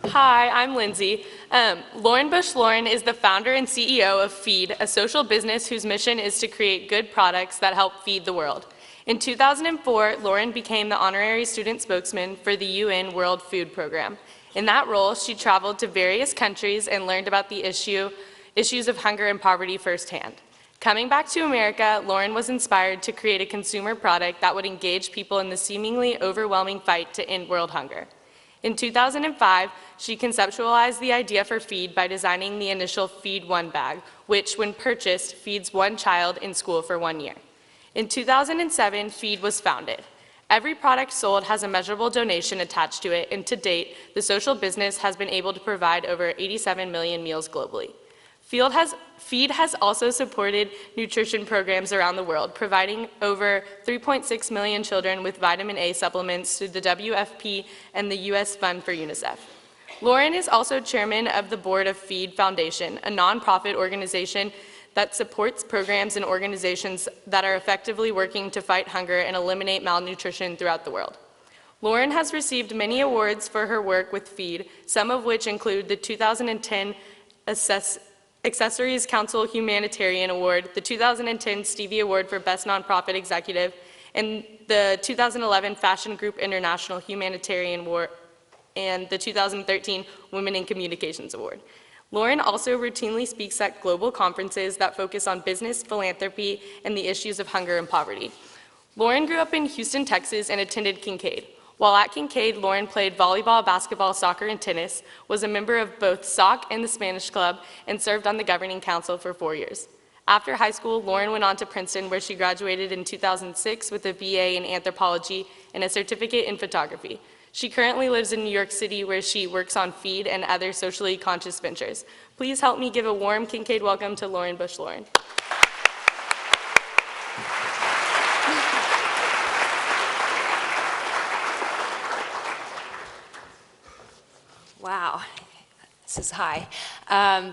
Hi, I'm Lindsay. Lauren Bush-Lauren is the founder and CEO of Feed, a social business whose mission is to create good products that help feed the world. In 2004, Lauren became the honorary student spokesman for the UN World Food Program. In that role, she traveled to various countries and learned about the issues of hunger and poverty firsthand. Coming back to America, Lauren was inspired to create a consumer product that would engage people in the seemingly overwhelming fight to end world hunger. In 2005, she conceptualized the idea for Feed by designing the initial Feed One bag, which, when purchased, feeds one child in school for 1 year. In 2007, Feed was founded. Every product sold has a measurable donation attached to it, and to date, the social business has been able to provide over 87 million meals globally. Feed has also supported nutrition programs around the world, providing over 3.6 million children with vitamin A supplements through the WFP and the U.S. Fund for UNICEF. Lauren is also chairman of the board of Feed Foundation, a nonprofit organization that supports programs and organizations that are effectively working to fight hunger and eliminate malnutrition throughout the world. Lauren has received many awards for her work with Feed, some of which include the 2010 Accessories Council Humanitarian Award, the 2010 Stevie Award for Best Nonprofit Executive, and the 2011 Fashion Group International Humanitarian Award, and the 2013 Women in Communications Award. Lauren also routinely speaks at global conferences that focus on business, philanthropy, and the issues of hunger and poverty. Lauren grew up in Houston, Texas, and attended Kincaid. While at Kincaid, Lauren played volleyball, basketball, soccer, and tennis, was a member of both SOC and the Spanish Club, and served on the governing council for 4 years. After high school, Lauren went on to Princeton, where she graduated in 2006 with a BA in anthropology and a certificate in photography. She currently lives in New York City, where she works on Feed and other socially conscious ventures. Please help me give a warm Kincaid welcome to Lauren Bush-Lauren. Wow, this is high.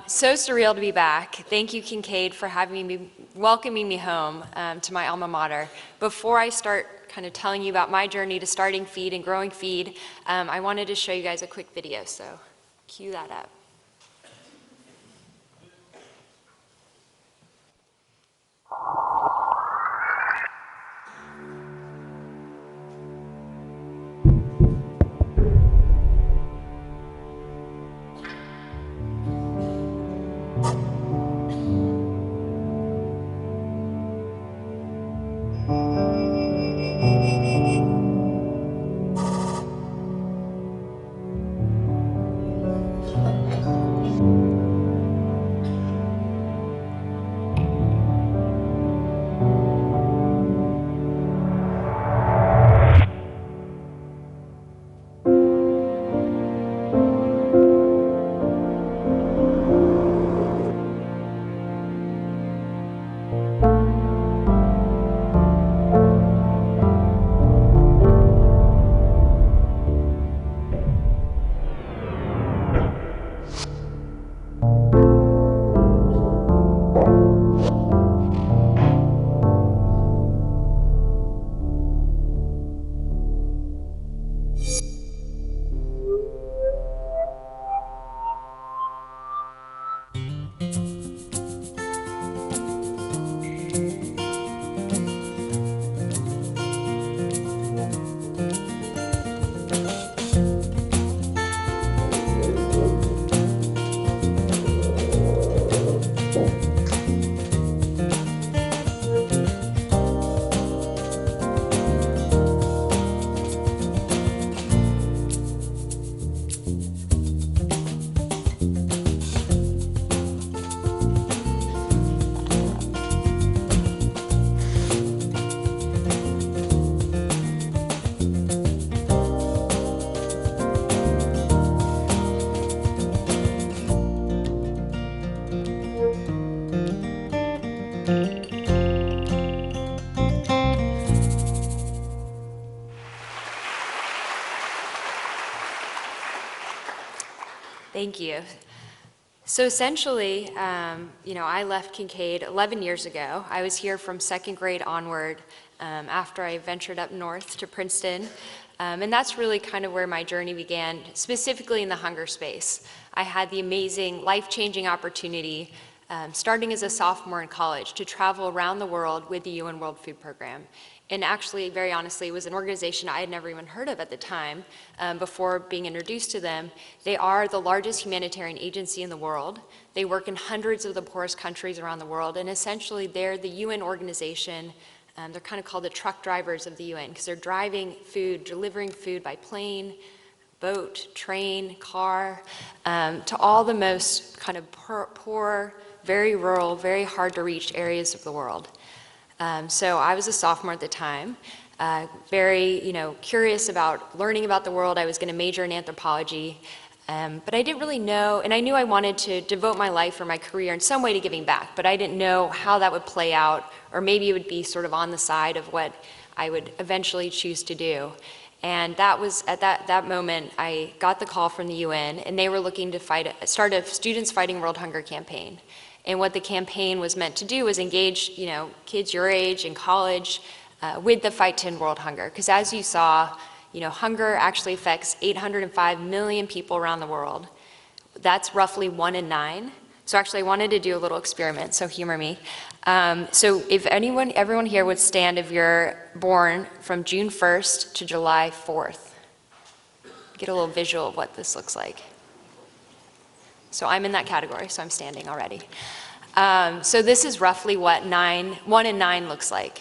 So surreal to be back. Thank you, Kincaid, for welcoming me home to my alma mater. Before I start kind of telling you about my journey to starting Feed and growing Feed, I wanted to show you guys a quick video, so cue that up. Thank you. So essentially, I left Kincaid 11 years ago. I was here from second grade onward after I ventured up north to Princeton. And that's really kind of where my journey began, specifically in the hunger space. I had the amazing, life-changing opportunity, starting as a sophomore in college, to travel around the world with the UN World Food Program. And actually, very honestly, it was an organization I had never even heard of at the time before being introduced to them. They are the largest humanitarian agency in the world. They work in hundreds of the poorest countries around the world, and essentially they're the UN organization. They're kind of called the truck drivers of the UN because they're driving food, delivering food by plane, boat, train, car, to all the most kind of poor, very rural, very hard to reach areas of the world. So I was a sophomore at the time, very, curious about learning about the world. I was going to major in anthropology, but I didn't really know, and I knew I wanted to devote my life or my career in some way to giving back, but I didn't know how that would play out, or maybe it would be sort of on the side of what I would eventually choose to do. And that was, at that moment, I got the call from the UN, and they were looking to start a Students Fighting World Hunger campaign. And what the campaign was meant to do was engage, kids your age in college with the fight to end world hunger. Because as you saw, hunger actually affects 805 million people around the world. That's roughly 1 in 9. So actually I wanted to do a little experiment, so humor me. So if everyone here would stand if you're born from June 1st to July 4th. Get a little visual of what this looks like. So I'm in that category, so I'm standing already. So this is roughly what 1 in 9 looks like.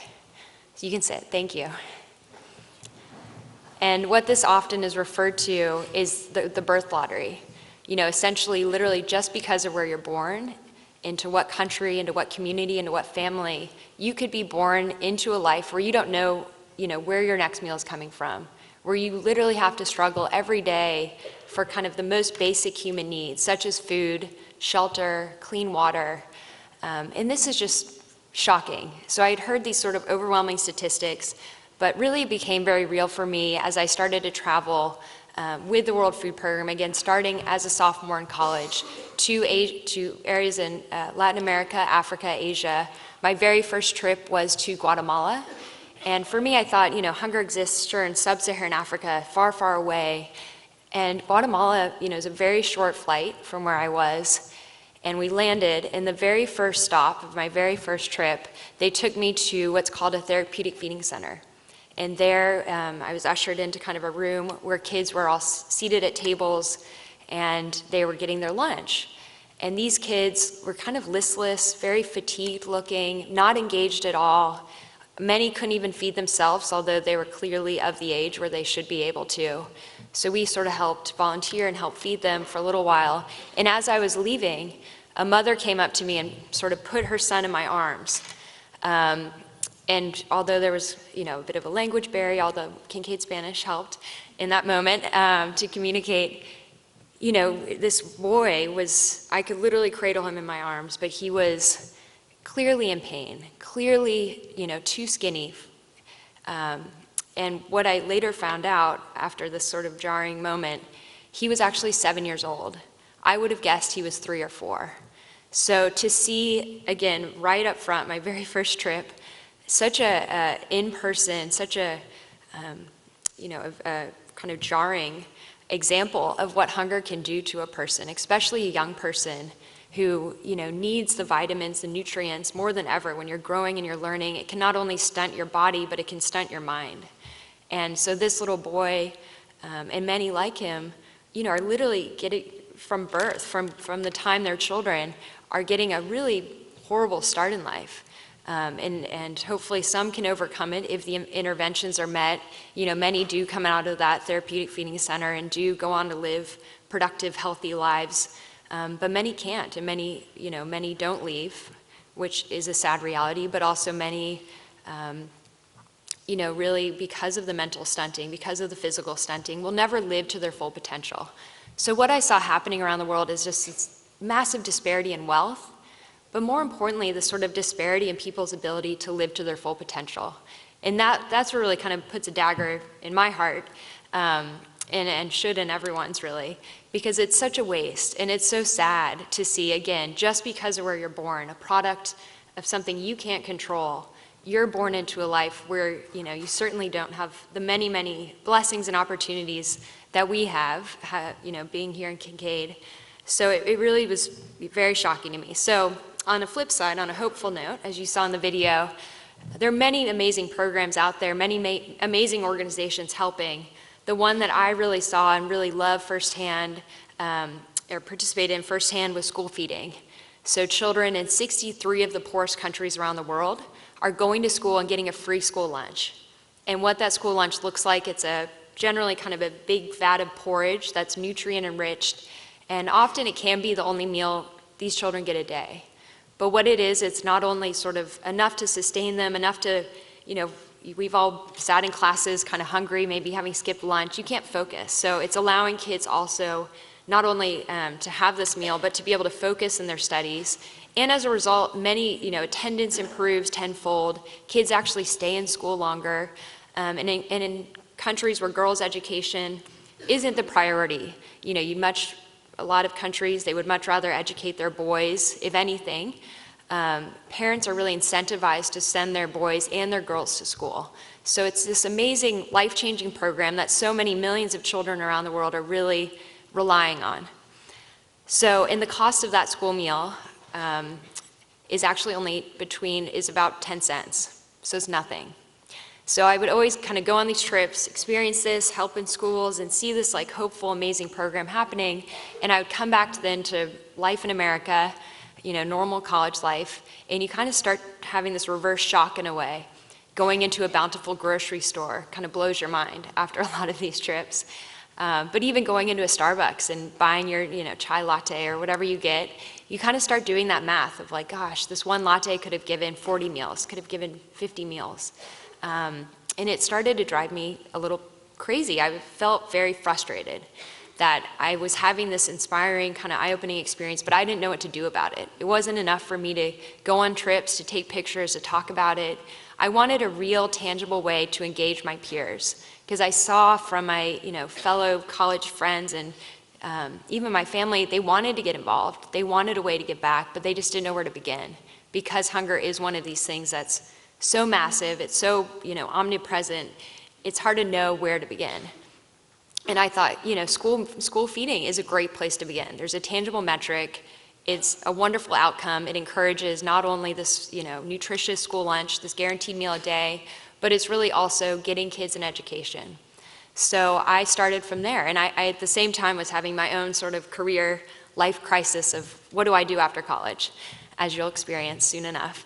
So you can sit, thank you. And what this often is referred to is the birth lottery. Essentially, literally just because of where you're born, into what country, into what community, into what family, you could be born into a life where you don't know, where your next meal is coming from, where you literally have to struggle every day for kind of the most basic human needs, such as food, shelter, clean water. And this is just shocking. So I had heard these sort of overwhelming statistics, but really it became very real for me as I started to travel with the World Food Program, again, starting as a sophomore in college, to areas in Latin America, Africa, Asia. My very first trip was to Guatemala. And for me, I thought, hunger exists, sure, in sub-Saharan Africa, far, far away. And Guatemala, is a very short flight from where I was. And we landed, and the very first stop of my very first trip, they took me to what's called a therapeutic feeding center. And there, I was ushered into kind of a room where kids were all seated at tables, and they were getting their lunch. And these kids were kind of listless, very fatigued looking, not engaged at all. Many couldn't even feed themselves, although they were clearly of the age where they should be able to. So we sort of helped volunteer and help feed them for a little while. And as I was leaving, a mother came up to me and sort of put her son in my arms. And although there was, a bit of a language barrier, although Kincaid Spanish helped in that moment to communicate, this boy I could literally cradle him in my arms, but he was clearly in pain, clearly, too skinny. And what I later found out after this sort of jarring moment, he was actually 7 years old. I would have guessed he was 3 or 4. So to see, again, right up front, my very first trip, such a in-person, such a kind of jarring example of what hunger can do to a person, especially a young person who needs the vitamins, the nutrients more than ever. When you're growing and you're learning, it can not only stunt your body, but it can stunt your mind. And so this little boy, and many like him, are literally getting from birth, from the time they're children, are getting a really horrible start in life. And hopefully some can overcome it if the interventions are met. Many do come out of that therapeutic feeding center and do go on to live productive, healthy lives. But many can't, and many don't leave, which is a sad reality, but also many, really because of the mental stunting, because of the physical stunting, will never live to their full potential. So what I saw happening around the world is just this massive disparity in wealth, but more importantly, the sort of disparity in people's ability to live to their full potential. And that's what really kind of puts a dagger in my heart, and should in everyone's really, because it's such a waste, and it's so sad to see, again, just because of where you're born, a product of something you can't control, you're born into a life where, you certainly don't have the many, many blessings and opportunities that we have, being here in Kincaid. So it really was very shocking to me. So on the flip side, on a hopeful note, as you saw in the video, there are many amazing programs out there, many amazing organizations helping. The one that I really saw and really loved firsthand, or participated in firsthand, was school feeding. So children in 63 of the poorest countries around the world are going to school and getting a free school lunch. And what that school lunch looks like, it's generally kind of a big vat of porridge that's nutrient enriched, and often it can be the only meal these children get a day. But what it is, it's not only sort of enough to sustain them, enough to, we've all sat in classes kind of hungry, maybe having skipped lunch. You can't focus. So it's allowing kids also not only to have this meal, but to be able to focus in their studies. And as a result, many, attendance improves tenfold. Kids actually stay in school longer. And in countries where girls' education isn't the priority, a lot of countries, they would much rather educate their boys, if anything. Parents are really incentivized to send their boys and their girls to school. So it's this amazing, life-changing program that so many millions of children around the world are really relying on. So, and the cost of that school meal is actually is about 10 cents. So it's nothing. So I would always kind of go on these trips, experience this, help in schools, and see this like hopeful, amazing program happening. And I would come back to life in America, normal college life, and you kind of start having this reverse shock in a way. Going into a bountiful grocery store kind of blows your mind after a lot of these trips. But even going into a Starbucks and buying your, chai latte or whatever you get, you kind of start doing that math of like, gosh, this one latte could have given 40 meals, could have given 50 meals. And it started to drive me a little crazy. I felt very frustrated that I was having this inspiring, kind of eye-opening experience, but I didn't know what to do about it. It wasn't enough for me to go on trips, to take pictures, to talk about it. I wanted a real, tangible way to engage my peers, because I saw from my, fellow college friends and even my family, they wanted to get involved. They wanted a way to give back, but they just didn't know where to begin, because hunger is one of these things that's so massive, it's so, omnipresent, it's hard to know where to begin. And I thought, school feeding is a great place to begin. There's a tangible metric, it's a wonderful outcome, it encourages not only this, nutritious school lunch, this guaranteed meal a day, but it's really also getting kids an education. So I started from there, and I at the same time was having my own sort of career life crisis of what do I do after college, as you'll experience soon enough.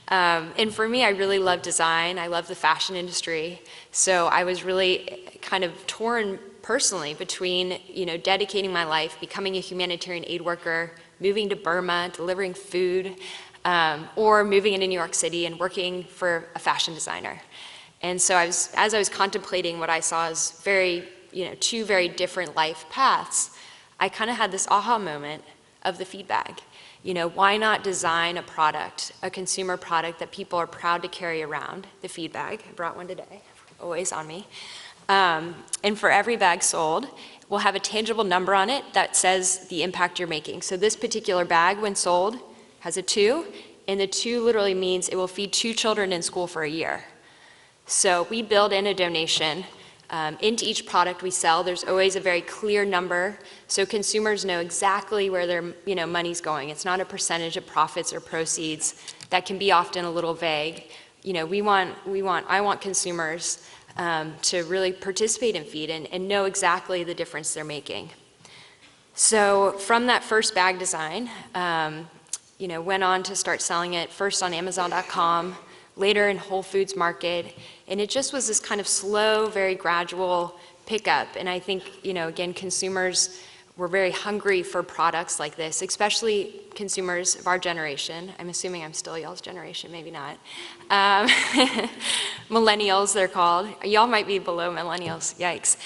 And for me, I really love design. I love the fashion industry. So I was really kind of torn personally between, dedicating my life, becoming a humanitarian aid worker, moving to Burma, delivering food, or moving into New York City and working for a fashion designer. And so as I was contemplating what I saw as two very different life paths, I kind of had this aha moment of the feed bag. Why not design a product, a consumer product that people are proud to carry around, the feed bag. I brought one today, always on me. And for every bag sold, we'll have a tangible number on it that says the impact you're making. So this particular bag, when sold, has a 2, and the 2 literally means it will feed 2 children in school for a year. So we build in a donation into each product we sell. There's always a very clear number, so consumers know exactly where their money's going. It's not a percentage of profits or proceeds that can be often a little vague. I want consumers to really participate in feed and know exactly the difference they're making. So from that first bag design, went on to start selling it first on Amazon.com, later in Whole Foods Market, and it just was this kind of slow, very gradual pickup. And I think, again, consumers were very hungry for products like this, especially consumers of our generation. I'm assuming I'm still y'all's generation, maybe not. Millennials, they're called. Y'all might be below millennials, yikes.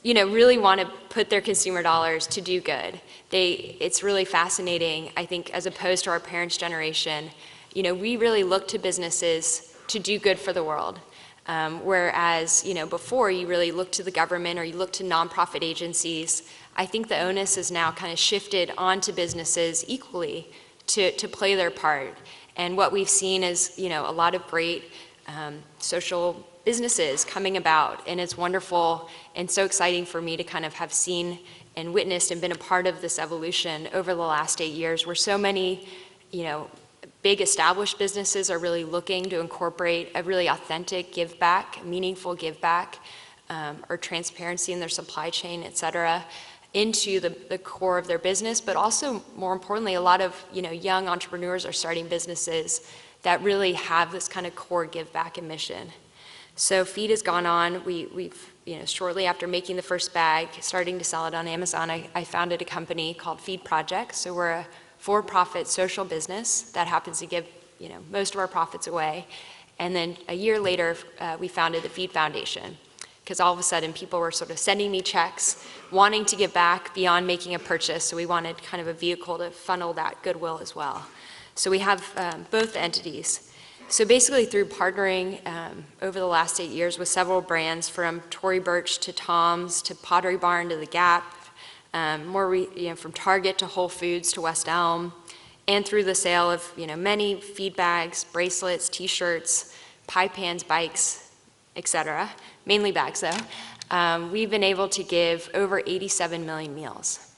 Really want to put their consumer dollars to do good. It's really fascinating, I think, as opposed to our parents' generation. We really look to businesses to do good for the world. Whereas, before you really looked to the government or you looked to nonprofit agencies, I think the onus is now kind of shifted onto businesses equally to play their part. And what we've seen is, a lot of great social businesses coming about, and it's wonderful and so exciting for me to kind of have seen and witnessed and been a part of this evolution over the last 8 years, where so many, big established businesses are really looking to incorporate a really authentic give back, meaningful give back, or transparency in their supply chain, et cetera, into the core of their business. But also, more importantly, a lot of young entrepreneurs are starting businesses that really have this kind of core give back and mission. So Feed has gone on. We've shortly after making the first bag, starting to sell it on Amazon, I founded a company called Feed Project. So we're a for-profit social business that happens to give most of our profits away. And then a year later, we founded the Feed Foundation, because all of a sudden people were sort of sending me checks, wanting to give back beyond making a purchase. So we wanted kind of a vehicle to funnel that goodwill as well. So we have both entities. So basically, through partnering over the last 8 years with several brands, from Tory Burch to Tom's to Pottery Barn to The Gap, from Target to Whole Foods to West Elm, and through the sale of many feed bags, bracelets, T-shirts, pie pans, bikes, etc. Mainly bags, though. We've been able to give over 87 million meals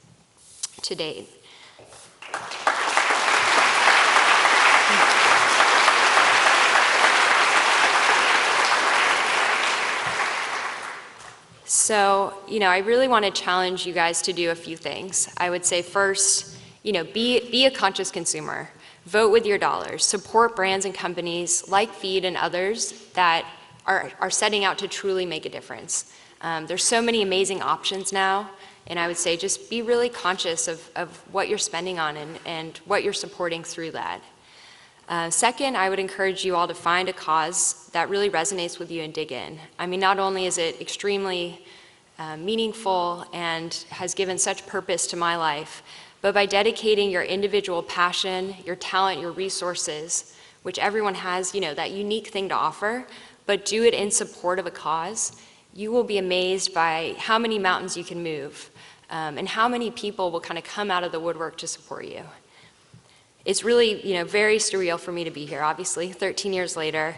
to date. So, I really want to challenge you guys to do a few things. I would say first, be a conscious consumer. Vote with your dollars. Support brands and companies like Feed and others that are setting out to truly make a difference. There's so many amazing options now, and I would say just be really conscious of what you're spending on and what you're supporting through that. Second, I would encourage you all to find a cause that really resonates with you and dig in. I mean, not only is it extremely meaningful and has given such purpose to my life, but by dedicating your individual passion, your talent, your resources, which everyone has, that unique thing to offer, but do it in support of a cause, you will be amazed by how many mountains you can move, and how many people will kind of come out of the woodwork to support you. It's really, very surreal for me to be here, obviously, 13 years later.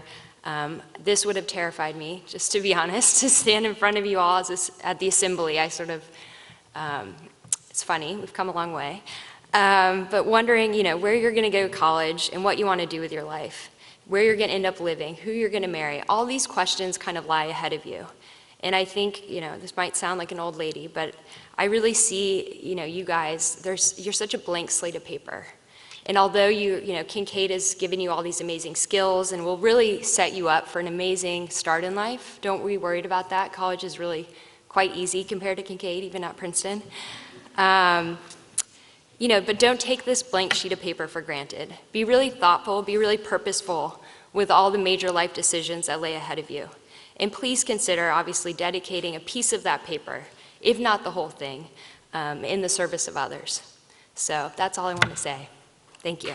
This would have terrified me, just to be honest, to stand in front of you all at the assembly. I sort of, it's funny, we've come a long way. But wondering, where you're gonna go to college and what you wanna do with your life, where you're gonna end up living, who you're gonna marry. All these questions kind of lie ahead of you. And I think, this might sound like an old lady, but I really see, you guys, you're such a blank slate of paper. And although Kincaid has given you all these amazing skills and will really set you up for an amazing start in life, don't be worried about that. College is really quite easy compared to Kincaid, even at Princeton. But don't take this blank sheet of paper for granted. Be really thoughtful, be really purposeful with all the major life decisions that lay ahead of you. And please consider, obviously, dedicating a piece of that paper, if not the whole thing, in the service of others. So that's all I want to say. Thank you.